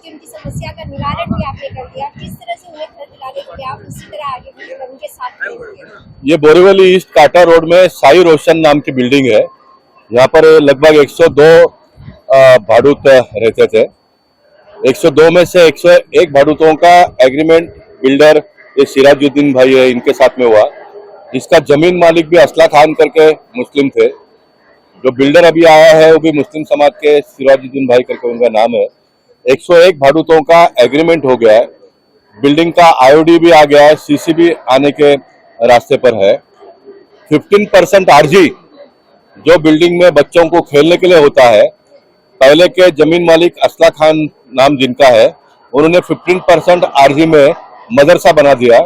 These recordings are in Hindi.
जबकि उनकी समस्या का निवारण भी आपने कर दिया। किस तरह से उन्हें घर दिलाने के लिए आप उसी तरह आगे बढ़कर उनके साथ खड़े होंगे? ये बोरीवली ईस्ट काटा रोड में साई रोशन नाम की बिल्डिंग है। यहाँ पर लगभग 102 भाड़ूत रहते थे। 102 में से 101 भाड़ूतों का एग्रीमेंट बिल्डर ये सिराजुद्दीन भाई है, इनके साथ में हुआ। इसका जमीन मालिक भी असला खान करके मुस्लिम थे। जो बिल्डर अभी आया है वो भी मुस्लिम समाज के सिराजुद्दीन भाई करके उनका नाम है। 101 भाड़ूतों का एग्रीमेंट हो गया है। बिल्डिंग का आईओडी भी आ गया है, सीसी भी आने के रास्ते पर है। 15% आरजी जो बिल्डिंग में बच्चों को खेलने के लिए होता है, पहले के जमीन मालिक असला खान नाम जिनका है, उन्होंने 15% आरजी में मदरसा बना दिया।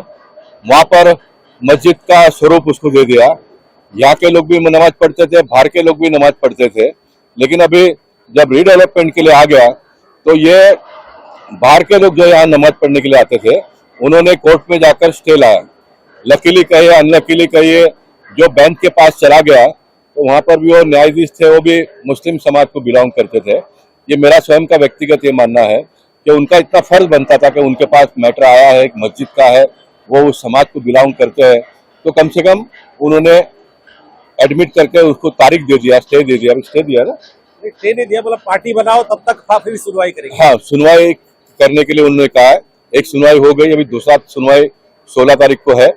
वहां पर मस्जिद का स्वरूप उसको दे दिया। यहाँ के लोग भी नमाज पढ़ते थे, बाहर के लोग भी नमाज पढ़ते थे। लेकिन अभी जब रीडेवलपमेंट के लिए आ गया तो ये बाहर के लोग जो यहाँ नमाज पढ़ने के लिए आते थे, उन्होंने कोर्ट में जाकर स्टे लाया। लकीली कहिए अनलकीली कहिए, जो बेंच के पास चला गया तो वहां पर भी वो न्यायाधीश थे, वो भी मुस्लिम समाज को बिलोंग करते थे। ये मेरा स्वयं का व्यक्तिगत ये मानना है कि उनका इतना फर्ज बनता था कि उनके पास मैटर आया है, एक मस्जिद का है, वो उस समाज को बिलोंग करते हैं, तो कम से कम उन्होंने एडमिट करके उसको तारीख दे दिया, स्टे दे दिया। स्टे दिया ना, स्टे दे दिया, मतलब पार्टी बनाओ तब तक फिर सुनवाई करेंगे। हाँ, सुनवाई करने के लिए उन्होंने कहा है। एक सुनवाई हो गई, अभी दूसरा सुनवाई 16 तारीख को है।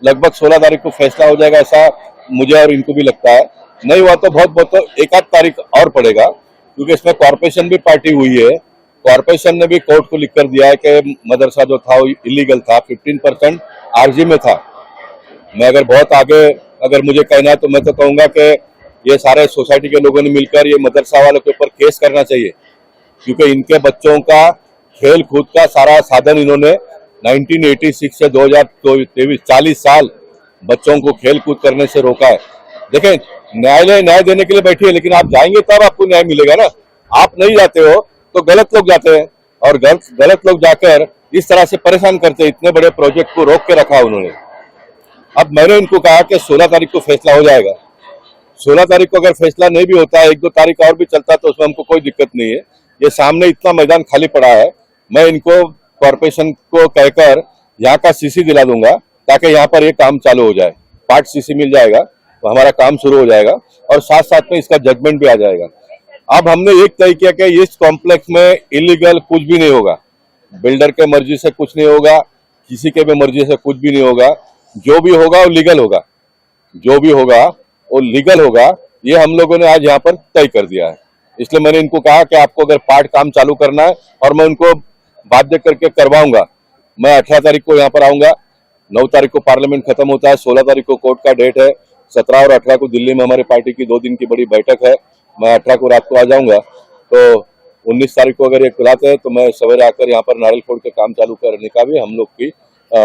लगभग 16 तारीख को फैसला हो जाएगा, ऐसा मुझे और इनको भी लगता है। नहीं हुआ तो बहुत तो 1 आध तारीख और पड़ेगा, क्योंकि इसमें कॉर्पोरेशन भी पार्टी हुई है। कॉर्पोरेशन ने भी कोर्ट को लिख कर दिया है कि मदरसा जो था वो इलीगल था, 15% आरजी में था। मैं अगर बहुत आगे अगर मुझे कहना है तो मैं तो कहूंगा कि ये सारे सोसाइटी के लोगों ने मिलकर ये मदरसा वालों के ऊपर केस करना चाहिए, क्योंकि इनके बच्चों का खेल कूद का सारा साधन इन्होंने 1986 से 2023 40 साल बच्चों को खेल कूद करने से रोका है। देखें, न्यायालय न्याय देने के लिए बैठी है, लेकिन आप जाएंगे तब आपको न्याय मिलेगा ना। आप नहीं जाते हो तो गलत लोग जाते हैं, और गलत लोग जाकर इस तरह से परेशान करते हैं। इतने बड़े प्रोजेक्ट को रोक के रखा उन्होंने। अब मैंने इनको कहा कि 16 तारीख को फैसला हो जाएगा। 16 तारीख को अगर फैसला नहीं भी होता है, 1-2 तारीख और भी चलता तो उसमें हमको कोई दिक्कत नहीं है। ये सामने इतना मैदान खाली पड़ा है, मैं इनको कॉर्पोरेशन को कहकर यहाँ का सीसी दिला दूंगा, ताकि यहाँ पर ये काम चालू हो जाए। पार्ट सीसी मिल जाएगा तो हमारा काम शुरू हो जाएगा, और साथ साथ में इसका जजमेंट भी आ जाएगा। अब हमने एक तय किया कि इस कॉम्प्लेक्स में इलीगल कुछ भी नहीं होगा। बिल्डर के मर्जी से कुछ नहीं होगा, किसी के भी मर्जी से कुछ भी नहीं होगा। जो भी होगा वो लीगल होगा, जो भी होगा वो लीगल होगा। ये हम लोगों ने आज यहाँ पर तय कर दिया है। इसलिए मैंने इनको कहा कि आपको अगर पार्ट काम चालू करना है, और मैं उनको बाध्य करके करवाऊंगा। मैं 18 तारीख को यहाँ पर आऊंगा, 9 तारीख को पार्लियामेंट खत्म होता है, 16 तारीख को कोर्ट का डेट है, 17 और 18 को दिल्ली में हमारे पार्टी की 2 दिन की बड़ी बैठक है। मैं 18 को रात को आ जाऊंगा, तो 19 तारीख को अगर ये खुलाते हैं तो मैं सवेरे आकर यहाँ पर नारियल फोड़ के काम चालू करने का भी हम लोग की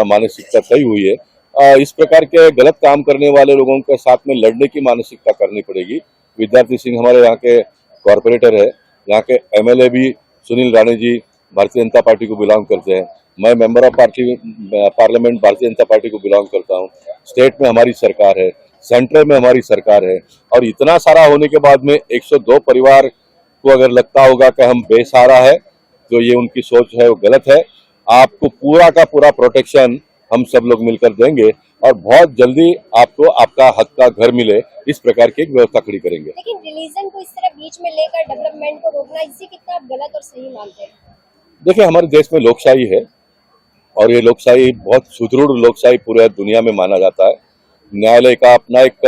मानसिकता तय हुई है। इस प्रकार के गलत काम करने वाले लोगों के साथ में लड़ने की मानसिकता करनी पड़ेगी। विद्यार्थी सिंह हमारे यहाँ के कॉर्पोरेटर है, यहाँ के एमएलए भी सुनील राणे जी भारतीय जनता पार्टी को बिलोंग करते हैं। मैं member of parliament Bharatiya Janata party को बिलोंग करता हूँ। स्टेट में हमारी सरकार है, सेंट्रल में हमारी सरकार है, और इतना सारा होने के बाद में 102 परिवार को अगर लगता होगा कि हम बेसहारा है, तो ये उनकी सोच है, वो गलत है। आपको पूरा का पूरा प्रोटेक्शन हम सब लोग मिलकर देंगे, और बहुत जल्दी आपको आपका हक का घर मिले, इस प्रकार की एक व्यवस्था खड़ी करेंगे। लेकिन रिलीजन को इस तरह बीच में लेकर डेवलपमेंट को रोकना, इसी कितना आप गलत और सही मानते हैं? देखिए, हमारे देश में लोकशाही है, और ये लोकशाही बहुत सुदृढ़ लोकशाही पूरे दुनिया में माना जाता है। न्यायालय का अपना एक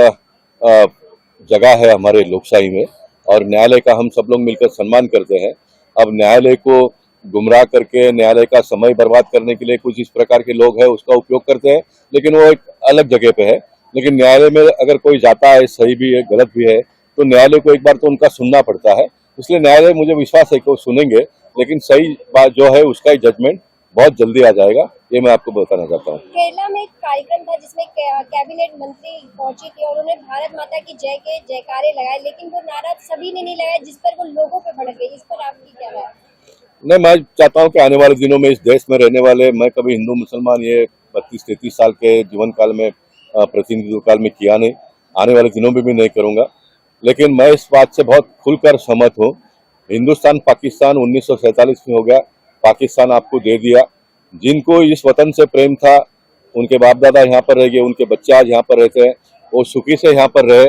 जगह है हमारे लोकशाही में, और न्यायालय का हम सब लोग मिलकर सम्मान करते हैं। अब न्यायालय को गुमराह करके न्यायालय का समय बर्बाद करने के लिए कुछ इस प्रकार के लोग हैं, उसका उपयोग करते हैं, लेकिन वो एक अलग जगह पे है। लेकिन न्यायालय में अगर कोई जाता है, सही भी है गलत भी है, तो न्यायालय को एक बार तो उनका सुनना पड़ता है। इसलिए न्यायालय, मुझे विश्वास है कि वो सुनेंगे, लेकिन सही बात जो है उसका ही जजमेंट बहुत जल्दी आ जाएगा, ये मैं आपको बताना चाहता हूँ। केरला में एक कार्यक्रम था जिसमें कैबिनेट मंत्री पहुंची थी, और उन्हें भारत माता की जय के जयकारे लगाए, लेकिन वो नारा सभी ने नहीं लगाया, जिस पर वो लोगों पे भड़क गई। इस पर आपकी क्या राय? नहीं, मैं चाहता हूं कि आने वाले दिनों में इस देश में रहने वाले, मैं कभी हिंदू मुसलमान ये 32-33 साल के जीवन काल में प्रतिनिधित्व काल में किया नहीं, आने वाले दिनों में भी नहीं करूंगा। लेकिन मैं इस बात से बहुत खुलकर सहमत हूँ। हिंदुस्तान पाकिस्तान 1947 में हो गया, पाकिस्तान आपको दे दिया। जिनको इस वतन से प्रेम था, उनके बाप दादा यहाँ पर रह गए, उनके बच्चे आज यहाँ पर रहते हैं, वो सुखी से यहाँ पर रहे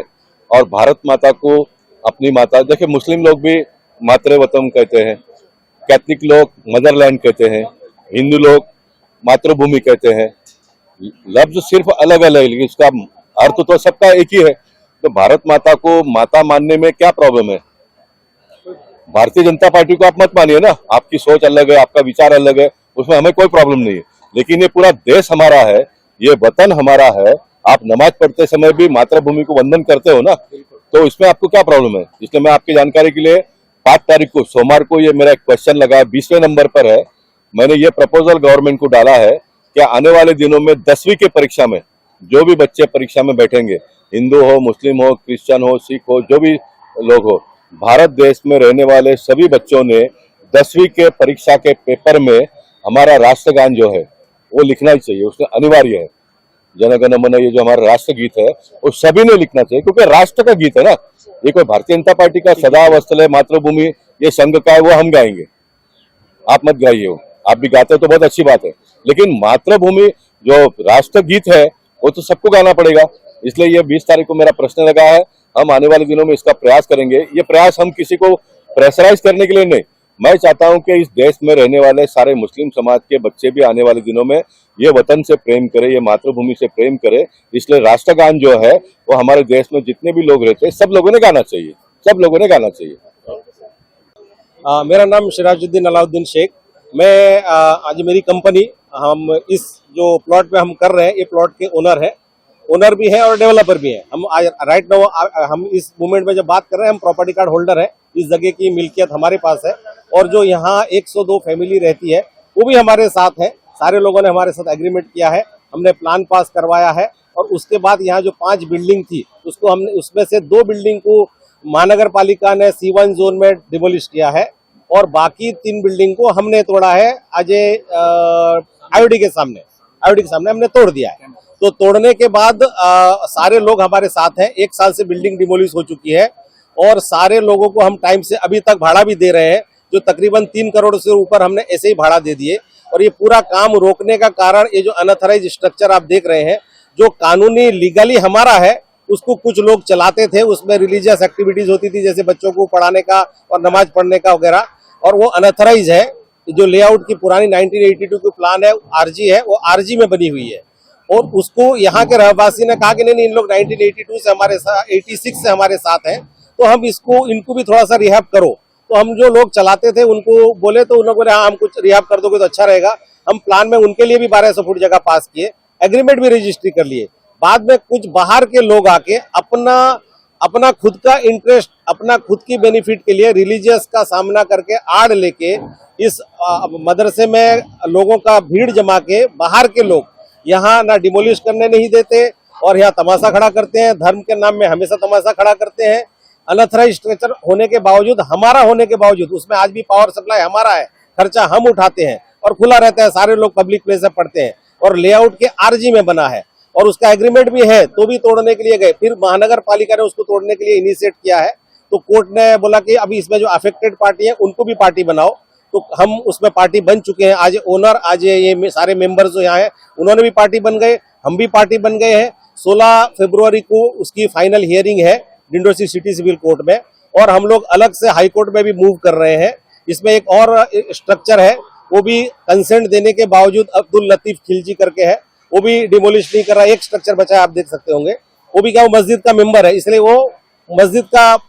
और भारत माता को अपनी माता, देखिए मुस्लिम लोग भी मातृ वतन कहते हैं, कैथलिक लोग मदरलैंड कहते हैं, हिंदू लोग मातृभूमि कहते हैं। लफ्ज सिर्फ अलग अलग, लेकिन इसका अर्थ तो सबका एक ही है। तो भारत माता को माता मानने में क्या प्रॉब्लम है? भारतीय जनता पार्टी को आप मत मानिए ना, आपकी सोच अलग है, आपका विचार अलग है, उसमें हमें कोई प्रॉब्लम नहीं है। लेकिन ये पूरा देश हमारा है, ये वतन हमारा है। आप नमाज पढ़ते समय भी मातृभूमि को वंदन करते हो ना, तो इसमें आपको क्या प्रॉब्लम है? इसलिए मैं आपकी जानकारी के लिए 5 तारीख को सोमवार को ये मेरा एक क्वेश्चन लगा, 20वें नंबर पर है। मैंने ये प्रपोजल गवर्नमेंट को डाला है कि आने वाले दिनों में 10वीं की परीक्षा में जो भी बच्चे परीक्षा में बैठेंगे, हिंदू हो, मुस्लिम हो, क्रिश्चियन हो, सिख हो, जो भी लोग हो, भारत देश में रहने वाले सभी बच्चों ने 10वीं के परीक्षा के पेपर में हमारा राष्ट्रगान जो है वो लिखना ही चाहिए, उसमें अनिवार्य है। जन गण मन, ये जो हमारा राष्ट्र गीत है वो सभी ने लिखना चाहिए, क्योंकि राष्ट्र का गीत है ना। ये कोई भारतीय जनता पार्टी का सदा वत्सल मातृभूमि ये संघ का है, वो हम गाएंगे, आप मत गाइए। हो आप भी गाते हो तो बहुत अच्छी बात है, लेकिन मातृभूमि जो राष्ट्र गीत है वो तो सबको गाना पड़ेगा। इसलिए ये 20 तारीख को मेरा प्रश्न लगा है, हम आने वाले दिनों में इसका प्रयास करेंगे। ये प्रयास हम किसी को प्रेशराइज करने के लिए नहीं, मैं चाहता हूं कि इस देश में रहने वाले सारे मुस्लिम समाज के बच्चे भी आने वाले दिनों में ये वतन से प्रेम करे, ये मातृभूमि से प्रेम करे। इसलिए राष्ट्रगान जो है वो हमारे देश में जितने भी लोग रहते हैं सब लोगों ने गाना चाहिए, सब लोगों ने गाना चाहिए। मेरा नाम सिराजुद्दीन अलाउद्दीन शेख। मैं आज मेरी कंपनी, हम इस जो प्लॉट पे हम कर रहे हैं, ये प्लॉट के ओनर भी है और डेवलपर भी है। हम राइट नाउ हम इस मूवमेंट में जब बात कर रहे हैं, हम प्रॉपर्टी कार्ड होल्डर है, इस जगह की मिल्कियत हमारे पास है। और जो यहाँ 102 फैमिली रहती है वो भी हमारे साथ है। सारे लोगों ने हमारे साथ एग्रीमेंट किया है, हमने प्लान पास करवाया है। और उसके बाद यहाँ जो 5 बिल्डिंग थी उसको हमने, उसमें से 2 बिल्डिंग को महानगर पालिका ने C1 जोन में डिमोलिश किया है और बाकी 3 बिल्डिंग को हमने तोड़ा है। आज IOD के सामने हमने तोड़ दिया है। तो तोड़ने के बाद सारे लोग हमारे साथ हैं। 1 साल से बिल्डिंग डिमोलिश हो चुकी है और सारे लोगों को हम टाइम से अभी तक भाड़ा भी दे रहे हैं, जो तकरीबन 3 करोड़ से ऊपर हमने ऐसे ही भाड़ा दे दिए। और ये पूरा काम रोकने का कारण ये जो अनऑथराइज स्ट्रक्चर आप देख रहे हैं, जो कानूनी लीगली हमारा है, उसको कुछ लोग चलाते थे। उसमें रिलीजियस एक्टिविटीज होती थी, जैसे बच्चों को पढ़ाने का और नमाज पढ़ने का वगैरह, और वो अनऑथराइज है। जो लेआउट की पुरानी 1982 की प्लान है, RG है, वो RG में बनी हुई है। और उसको यहाँ के रहवासी ने कहा कि नहीं, इन लोग 1982 से हमारे साथ, 86 से हमारे साथ हैं, तो हम इनको भी थोड़ा सा रिहैब करो। तो हम जो लोग चलाते थे उनको बोले, तो उन्होंने बोले हाँ, हम कुछ रिहैब कर दोगे तो अच्छा रहेगा। हम प्लान में उनके लिए भी 1200 फुट जगह पास किए, एग्रीमेंट भी रजिस्ट्री कर लिए। बाद में कुछ बाहर के लोग आके अपना खुद का इंटरेस्ट, अपना खुद की बेनिफिट के लिए रिलीजियस का सामना करके आड़ लेके इस मदरसे में लोगों का भीड़ जमा के, बाहर के लोग यहाँ ना डिमोलिश करने नहीं देते और यहाँ तमाशा खड़ा करते हैं। धर्म के नाम में हमेशा तमाशा खड़ा करते हैं। अनऑथराइज्ड स्ट्रक्चर होने के बावजूद, हमारा होने के बावजूद, उसमें आज भी पावर सप्लाई हमारा है, खर्चा हम उठाते हैं और खुला रहता है, सारे लोग पब्लिक प्लेस से पढ़ते हैं। और लेआउट के RG में बना है और उसका एग्रीमेंट भी है, तो भी तोड़ने के लिए गए। फिर महानगर पालिका ने उसको तोड़ने के लिए इनिशिएट किया है, तो कोर्ट ने बोला कि अभी इसमें जो अफेक्टेड पार्टी है उनको भी पार्टी बनाओ। तो हम उसमें पार्टी बन चुके हैं। आज ओनर, आज ये सारे मेंबर्स जो यहाँ हैं उन्होंने भी पार्टी बन गए, हम भी पार्टी बन गए हैं। 16 फरवरी को उसकी फाइनल हियरिंग है डिंडोरी सिटी सिविल कोर्ट में, और हम लोग अलग से हाई कोर्ट में भी मूव कर रहे हैं। इसमें एक और स्ट्रक्चर है, वो भी कंसेंट देने के बावजूद अब्दुल लतीफ खिलजी करके है, वो भी डिमोलिश नहीं कर रहा है। एक स्ट्रक्चर बचा है, आप देख सकते होंगे, वो भी क्या, वो मस्जिद का मेंबर है, इसलिए वो मस्जिद का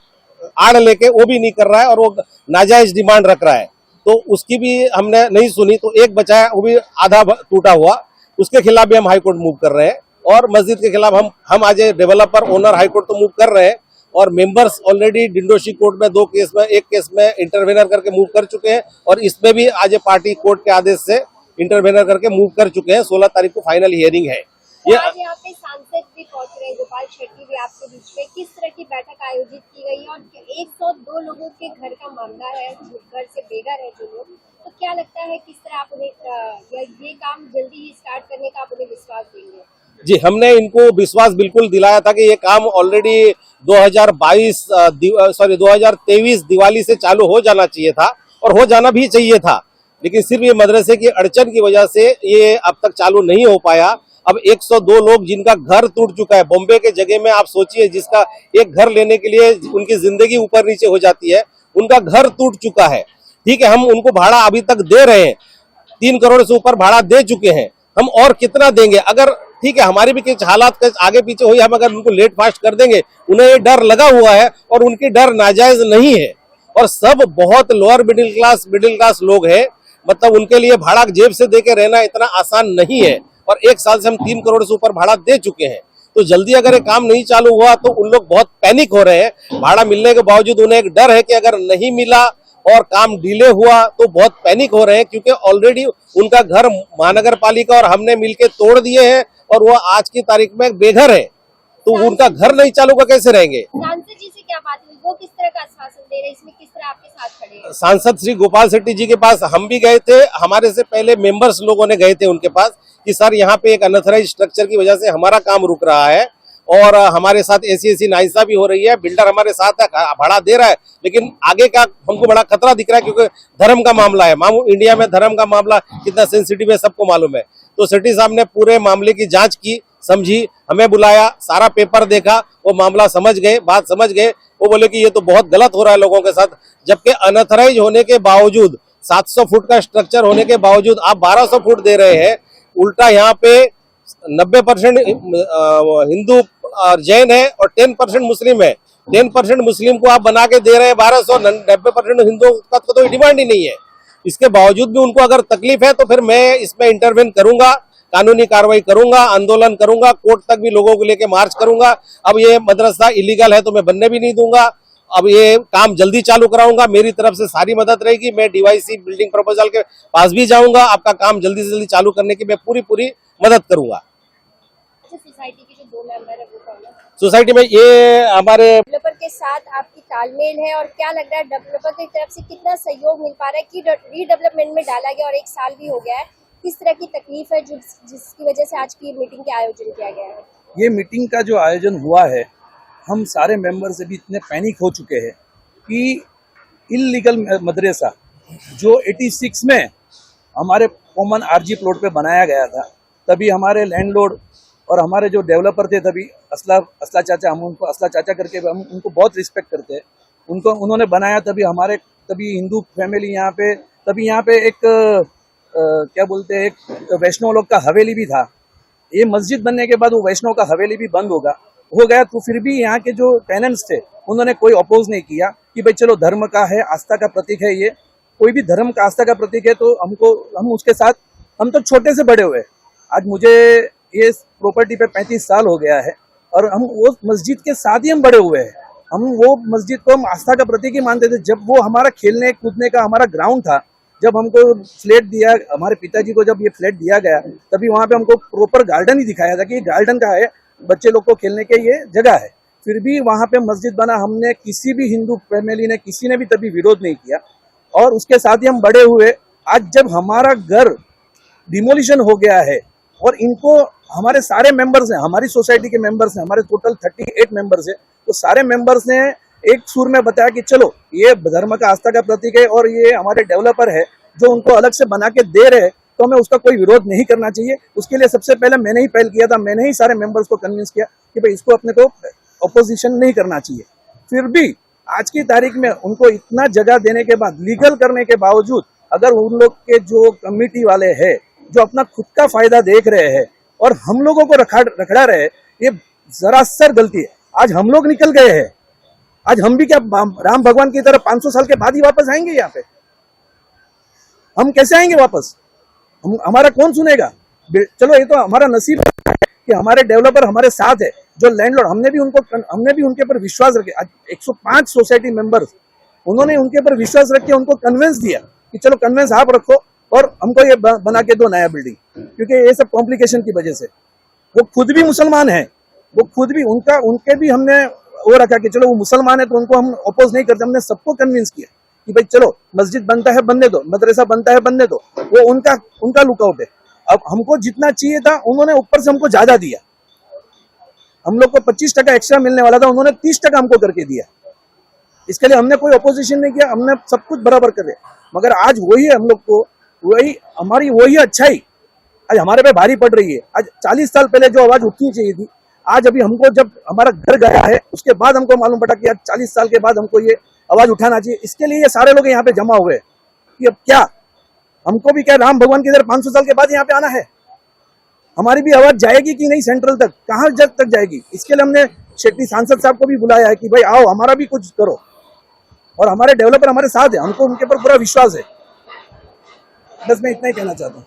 आड़ लेके वो भी नहीं कर रहा है और वो नाजायज डिमांड रख रहा है। तो उसकी भी हमने नहीं सुनी, तो एक बचा है, वो भी आधा टूटा हुआ, उसके खिलाफ भी हम हाईकोर्ट मूव कर रहे हैं। और मस्जिद के खिलाफ हम आज डेवलपर ओनर हाईकोर्ट तो मूव कर रहे हैं, और मेंबर्स ऑलरेडी डिंडोशी कोर्ट में 2 केस में, 1 केस में इंटरवेनर करके मूव कर चुके हैं, और इसमें भी आज पार्टी कोर्ट के आदेश से इंटरवेनर करके मूव कर चुके हैं। 16 तारीख को फाइनल हियरिंग है। ये आज यहाँ पे सांसद भी पहुंच रहे हैं, गोपाल शेट्टी भी आपके बीच में, किस तरह की बैठक आयोजित की गई है? और 102 लोगों के घर का मामला है, घर से बेघर है जो लोग, तो क्या लगता है किस तरह आप उन्हें ये काम जल्दी ही स्टार्ट करने का आप उन्हें विश्वास देंगे? जी, हमने इनको विश्वास बिल्कुल दिलाया था कि ये काम ऑलरेडी 2023 दिवाली से चालू हो जाना चाहिए था, और हो जाना भी चाहिए था। लेकिन सिर्फ ये मदरसे की अड़चन की वजह से ये अब तक चालू नहीं हो पाया। अब 102 लोग जिनका घर टूट चुका है, बॉम्बे के जगह में आप सोचिए जिसका एक घर लेने के लिए उनकी जिंदगी ऊपर नीचे हो जाती है, उनका घर टूट चुका है। ठीक है, हम उनको भाड़ा अभी तक दे रहे हैं, 3 करोड़ से ऊपर भाड़ा दे चुके हैं, हम और कितना देंगे? अगर ठीक है हमारी भी कुछ हालात आगे पीछे हुई, हम अगर उनको लेट फास्ट कर देंगे, उन्हें ये डर लगा हुआ है और उनकी डर नाजायज नहीं है। और सब बहुत लोअर मिडिल क्लास लोग हैं, मतलब उनके लिए भाड़ा जेब से दे के रहना इतना आसान नहीं है। और 1 साल से हम 3 करोड़ से ऊपर भाड़ा दे चुके हैं, तो जल्दी अगर ये काम नहीं चालू हुआ तो उन लोग बहुत पैनिक हो रहे हैं। भाड़ा मिलने के बावजूद उन्हें एक डर है कि अगर नहीं मिला और काम डिले हुआ तो बहुत पैनिक हो रहे हैं, क्योंकि ऑलरेडी उनका घर महानगर पालिका और हमने मिलके तोड़ दिए हैं और वो आज की तारीख में बेघर है, तो उनका घर नहीं चालू का कैसे रहेंगे? सांसद जी से क्या बात हुई, वो किस तरह का आश्वासन दे रहे हैं, इसमें किस तरह आपके साथ खड़े हैं? सांसद श्री गोपाल शेट्टी जी के पास हम भी गए थे, हमारे से पहले मेंबर्स लोगों ने गए थे उनके पास कि सर यहाँ पे एक अनऑथराइज स्ट्रक्चर की वजह से हमारा काम रुक रहा है और हमारे साथ ऐसी नाइंसाफी भी हो रही है, बिल्डर हमारे साथ है, भाड़ा दे रहा है, लेकिन आगे का हमको बड़ा खतरा दिख रहा है क्योंकि धर्म का मामला है। इंडिया में धर्म का मामला कितना सेंसिटिव है सबको मालूम है। तो शेट्टी साहब ने पूरे मामले की जांच की, समझी, हमें बुलाया, सारा पेपर देखा, वो मामला समझ गए, बात समझ गए। वो बोले कि ये तो बहुत गलत हो रहा है लोगों के साथ, जबकि अनऑथराइज होने के बावजूद 700 फुट का स्ट्रक्चर होने के बावजूद आप 1200 फुट दे रहे हैं। उल्टा यहाँ पे 90% हिंदू और जैन है और 10% मुस्लिम है। 10% मुस्लिम को आप बना के दे रहे हैं 1200, 90% हिंदुओं का तो कोई डिमांड ही नहीं है। इसके बावजूद भी उनको अगर तकलीफ है तो फिर मैं इसमें इंटरवेन करूंगा, कानूनी कार्रवाई करूंगा, आंदोलन करूंगा, कोर्ट तक भी लोगों को लेके मार्च करूंगा। अब ये मदरसा इलीगल है तो मैं बनने भी नहीं दूंगा। अब ये काम जल्दी चालू कराऊंगा, मेरी तरफ से सारी मदद रहेगी। मैं डीवाईसी बिल्डिंग प्रपोजल के पास भी जाऊंगा, आपका काम जल्दी से जल्दी चालू करने की मैं पूरी मदद करूंगा। सोसाइटी के जो 2 मेंबर है वो कौन है? सोसाइटी में ये हमारे डेवलपर के साथ आपकी तालमेल है और क्या लग रहा है डेवलपर की तरफ से कितना सहयोग मिल पा रहा है कि रीडेवलपमेंट में डाला गया और 1 साल भी हो गया है, किस तरह की तकलीफ है जिसकी वजह से आज की मीटिंग के आयोजन किया गया है? ये मीटिंग का जो आयोजन हुआ है, हम सारे मेंबर से भी इतने पैनिक हो चुके हैं कि इल्लीगल मदरसा जो 86 में हमारे कॉमन आरजी प्लॉट पे बनाया गया था, तभी हमारे लैंडलॉर्ड और हमारे जो डेवलपर थे, तभी असला चाचा, हम उनको असला चाचा करके हम उनको बहुत रिस्पेक्ट करते हैं, उन्होंने बनाया। तभी हिंदू फैमिली यहाँ पे एक क्या बोलते हैं, एक वैष्णव लोग का हवेली भी था। ये मस्जिद बनने के बाद वो वैष्णव का हवेली भी बंद हो गया, तो फिर भी यहाँ के जो टेनेंट्स थे उन्होंने कोई अपोज नहीं किया कि भाई चलो धर्म का है, आस्था का प्रतीक है, ये कोई भी धर्म का आस्था का प्रतीक है तो हम उसके साथ, हम तो छोटे से बड़े हुए। आज मुझे ये प्रॉपर्टी पे 35 साल हो गया है और हम वो मस्जिद के साथ ही हम बड़े हुए हैं। हम वो मस्जिद को हम आस्था का प्रतीक ही मानते थे। जब वो हमारा खेलने कूदने का हमारा ग्राउंड था, जब हमको फ्लैट दिया, हमारे पिताजी को जब ये फ्लैट दिया गया, तभी वहाँ पे हमको प्रॉपर गार्डन ही दिखाया था कि ये गार्डन का है, बच्चे लोग को खेलने के ये जगह है। फिर भी वहाँ पे मस्जिद बना, हमने किसी भी हिंदू फैमिली ने, किसी ने भी तभी विरोध नहीं किया और उसके साथ ही हम बड़े हुए। आज जब हमारा घर डिमोलिशन हो गया है और इनको हमारे सारे मेंबर्स हैं, हमारी सोसाइटी के मेंबर्स हैं, हमारे टोटल 38 मेंबर्स हैं, तो सारे मेंबर्स ने एक सुर में बताया कि चलो ये धर्म का आस्था का प्रतीक है और ये हमारे डेवलपर है जो उनको अलग से बना के दे रहे, तो हमें उसका कोई विरोध नहीं करना चाहिए। उसके लिए सबसे पहले मैंने ही पहल किया था, मैंने ही सारे मेंबर्स को कन्विंस किया कि भाई इसको अपने को अपोजिशन नहीं करना चाहिए। फिर भी आज की तारीख में उनको इतना जगह देने के बाद, लीगल करने के बावजूद, अगर उन लोग के जो कमिटी वाले हैं जो अपना खुद का फायदा देख रहे हैं और हम लोगों को रखड़ा रहे, ये जरासर गलती है। आज हम लोग निकल गए हैं, आज हम भी क्या राम भगवान की तरह 500 साल के बाद ही वापस आएंगे? यहाँ पे हम कैसे आएंगे वापस? हमारा कौन सुनेगा? चलो ये तो हमारा नसीब है कि हमारे डेवलपर हमारे साथ है, जो लैंडलॉर्ड, हमने भी उनके ऊपर विश्वास रखे। आज 105 सोसाइटी मेंबर्स, उन्होंने उनके ऊपर विश्वास रख के उनको कन्विंस दिया कि चलो कन्विंस आप रखो और हमको ये बना के दो नया बिल्डिंग, क्योंकि ये सब कॉम्प्लिकेशन की वजह से। वो खुद भी मुसलमान है, वो खुद भी उनके भी हमने वो रखा कि चलो वो मुसलमान है तो उनको हम अपोज नहीं करते। हमने सबको कन्विंस किया कि भाई चलो मस्जिद बनता है बनने दो, मदरसा बनता है बनने दो, वो उनका लुकआउट है। अब हमको जितना चाहिए था उन्होंने ऊपर से हमको ज्यादा दिया। हम लोग को 25% एक्स्ट्रा मिलने वाला था, उन्होंने 30% हमको करके दिया। इसके लिए हमने कोई अपोजिशन नहीं किया, हमने सब कुछ बराबर कर दिया। मगर आज वही हम लोग को वही हमारी वही अच्छाई आज हमारे पे भारी पड़ रही है। आज 40 साल पहले जो आवाज उठनी चाहिए थी, आज अभी हमको जब हमारा घर गया है उसके बाद हमको मालूम पड़ा कि आज 40 साल के बाद हमको ये आवाज उठाना चाहिए। इसके लिए ये सारे लोग यहाँ पे जमा हुए कि अब क्या हमको भी क्या राम भगवान की इधर 500 साल के बाद यहाँ पे आना है? हमारी भी आवाज जाएगी कि नहीं सेंट्रल तक, कहाँ जग तक जाएगी? इसके लिए हमने शेट्टी सांसद साहब को भी बुलाया है कि भाई आओ हमारा भी कुछ करो, और हमारे डेवलपर हमारे साथ है, हमको उनके पर पूरा विश्वास है। बस मैं इतना ही कहना चाहता हूँ।